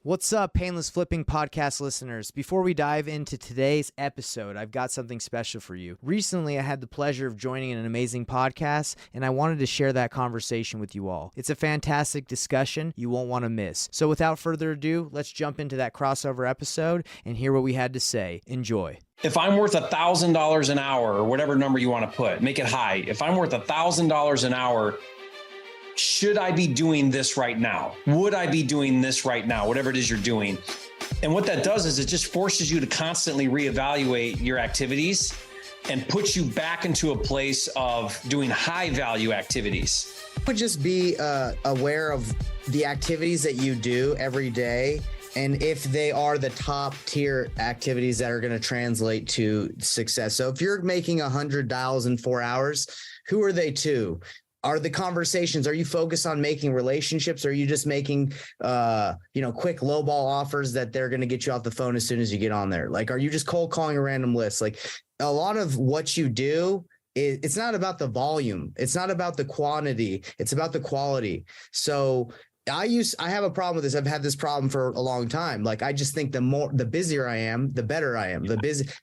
What's up, Painless Flipping podcast listeners? Before we dive into today's episode, I've got something special for you. Recently, I had the pleasure of joining an amazing podcast, and I wanted to share that conversation with you all. It's a fantastic discussion you won't want to miss. So without further ado, let's jump into that crossover episode and hear what we had to say. Enjoy. If I'm worth $1,000 an hour, or whatever number you want to put, make it high. If I'm worth $1,000 an hour, should I be doing this right now? Would I be doing this right now? Whatever it is you're doing. And what that does is it just forces you to constantly reevaluate your activities and puts you back into a place of doing high value activities. Would just be aware of the activities that you do every day, and if they are the top tier activities that are going to translate to success. So if you're making 100 dials in 4 hours, who are they to? Are the conversations, are you focused on making relationships? Or are you just making, quick lowball offers that they're going to get you off the phone as soon as you get on there? Like, are you just cold calling a random list? Like, a lot of what you do, it's not about the volume. It's not about the quantity. It's about the quality. So I have a problem with this. I've had this problem for a long time. Like, I just think the busier I am, the better I am.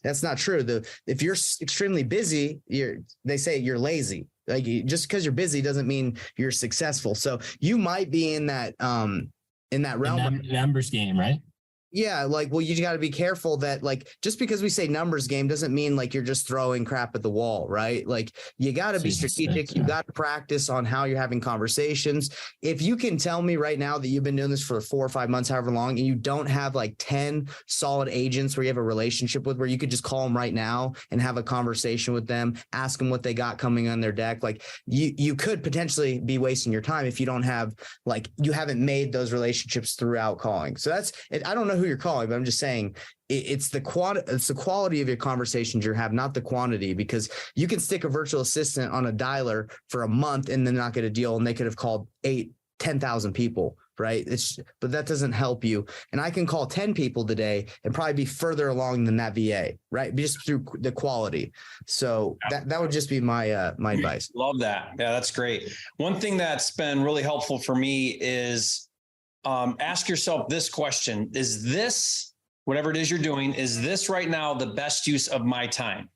That's not true. If you're extremely busy, they say you're lazy. Like, just because you're busy doesn't mean you're successful. So you might be in that realm. Numbers game, right? Yeah. Like, well, you got to be careful that, like, just because we say numbers game doesn't mean like you're just throwing crap at the wall, right? Like, you got to be strategic. You got to practice on how you're having conversations. If you can tell me right now that you've been doing this for 4 or 5 months, however long, and you don't have like 10 solid agents where you have a relationship with, where you could just call them right now and have a conversation with them, ask them what they got coming on their deck. Like, you could potentially be wasting your time if you don't have, like, you haven't made those relationships throughout calling. So that's it. I don't know who you're calling, but I'm just saying it's the quality of your conversations you have, not the quantity, because you can stick a virtual assistant on a dialer for a month and then not get a deal, and they could have called 10,000 people, right? But that doesn't help you. And I can call 10 people today and probably be further along than that VA, right? Just through the quality. So that would just be my my advice. Love that. Yeah, that's great. One thing that's been really helpful for me is ask yourself this question: is this, whatever it is you're doing, is this right now the best use of my time?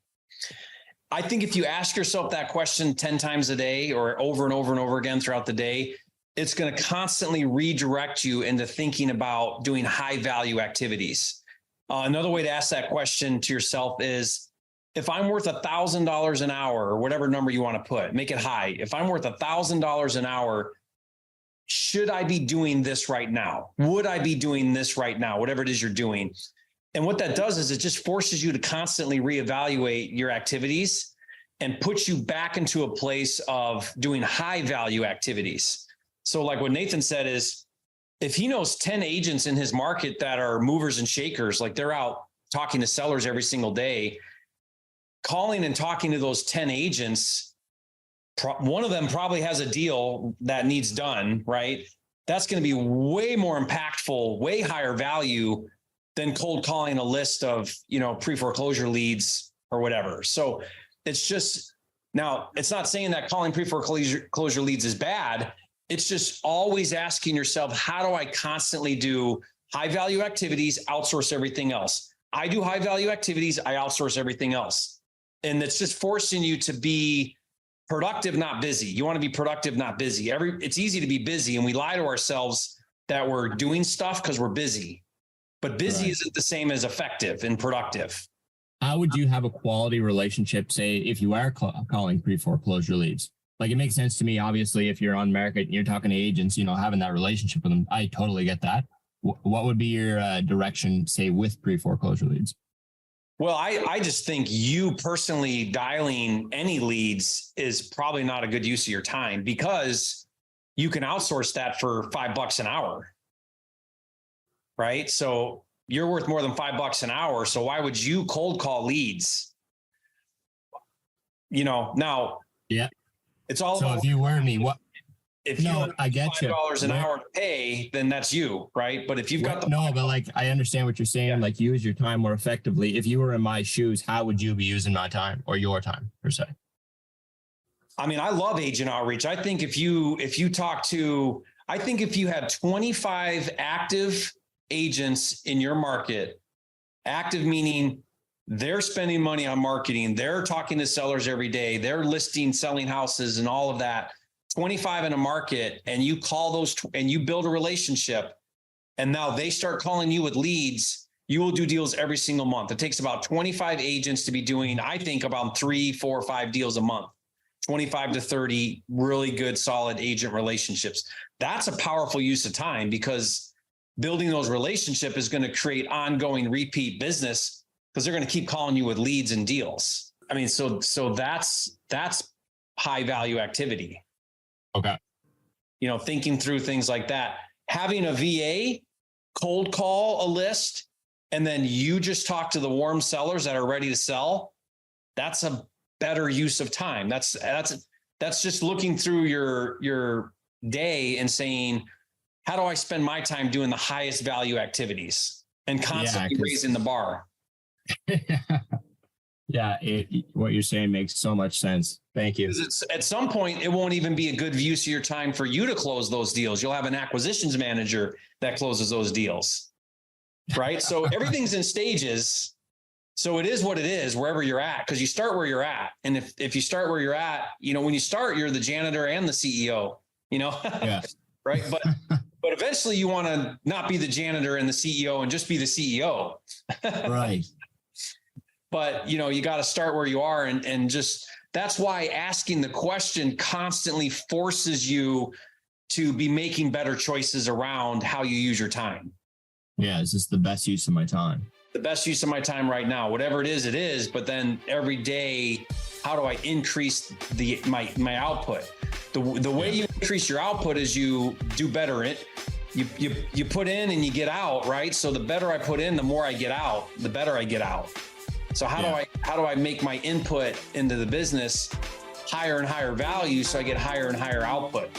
I think if you ask yourself that question 10 times a day, or over and over and over again throughout the day, it's going to constantly redirect you into thinking about doing high value activities. Another way to ask that question to yourself is, if I'm worth $1,000 an hour, or whatever number you want to put, make it high. If I'm worth $1,000 an hour, should I be doing this right now? Would I be doing this right now? Whatever it is you're doing. And what that does is it just forces you to constantly reevaluate your activities and puts you back into a place of doing high value activities. So like what Nathan said is, if he knows 10 agents in his market that are movers and shakers, like they're out talking to sellers every single day, calling and talking to those 10 agents, one of them probably has a deal that needs done, right? That's going to be way more impactful, way higher value than cold calling a list of, pre-foreclosure leads or whatever. So it's just, now it's not saying that calling pre-foreclosure leads is bad. It's just always asking yourself, how do I constantly do high value activities, outsource everything else? I do high value activities, I outsource everything else. And it's just forcing you to be productive, not busy. You want to be productive, not busy. It's easy to be busy, and we lie to ourselves that we're doing stuff because we're busy. But busy isn't the same as effective and productive. How would you have a quality relationship, say, if you are calling pre-foreclosure leads? Like, it makes sense to me, obviously, if you're on market and you're talking to agents, having that relationship with them. I totally get that. What would be your direction, say, with pre-foreclosure leads? Well, I just think you personally dialing any leads is probably not a good use of your time, because you can outsource that for $5 an hour, right? So you're worth more than $5 an hour. So why would you cold call leads? Now, yeah, it's all. So if you were me, what? If you I get $5 an hour to pay, then that's you, right? But if you've got but like, I understand what you're saying. Yeah. Like, use your time more effectively. If you were in my shoes, how would you be using my time, or your time per se? I mean, I love agent outreach. I think if you had 25 active agents in your market, active meaning they're spending money on marketing, they're talking to sellers every day, they're listing, selling houses and all of that, 25 in a market, and you call those and you build a relationship, and now they start calling you with leads, you will do deals every single month. It takes about 25 agents to be doing, I think, about 3, 4, 5 deals a month, 25 to 30 really good, solid agent relationships. That's a powerful use of time, because building those relationships is going to create ongoing repeat business, because they're going to keep calling you with leads and deals. I mean, so that's high value activity. Okay. You know, thinking through things like that, having a VA cold call a list, and then you just talk to the warm sellers that are ready to sell. That's a better use of time. That's just looking through your day and saying, how do I spend my time doing the highest value activities and constantly raising the bar? Yeah, what you're saying makes so much sense. Thank you. At some point, it won't even be a good use of your time for you to close those deals. You'll have an acquisitions manager that closes those deals, right? So everything's in stages. So it is what it is wherever you're at, because you start where you're at. And if you start where you're at, you know, when you start, you're the janitor and the CEO, you know, yeah. Right. But eventually you want to not be the janitor and the CEO and just be the CEO. Right. But, you know, you got to start where you are, and just, that's why asking the question constantly forces you to be making better choices around how you use your time. Yeah. Is this the best use of my time? The best use of my time right now, whatever it is, it is. But then every day, how do I increase my output? The way you increase your output is you do better. You put in and you get out, right? So the better I put in, the more I get out, the better I get out. So how do I make my input into the business higher and higher value so I get higher and higher output?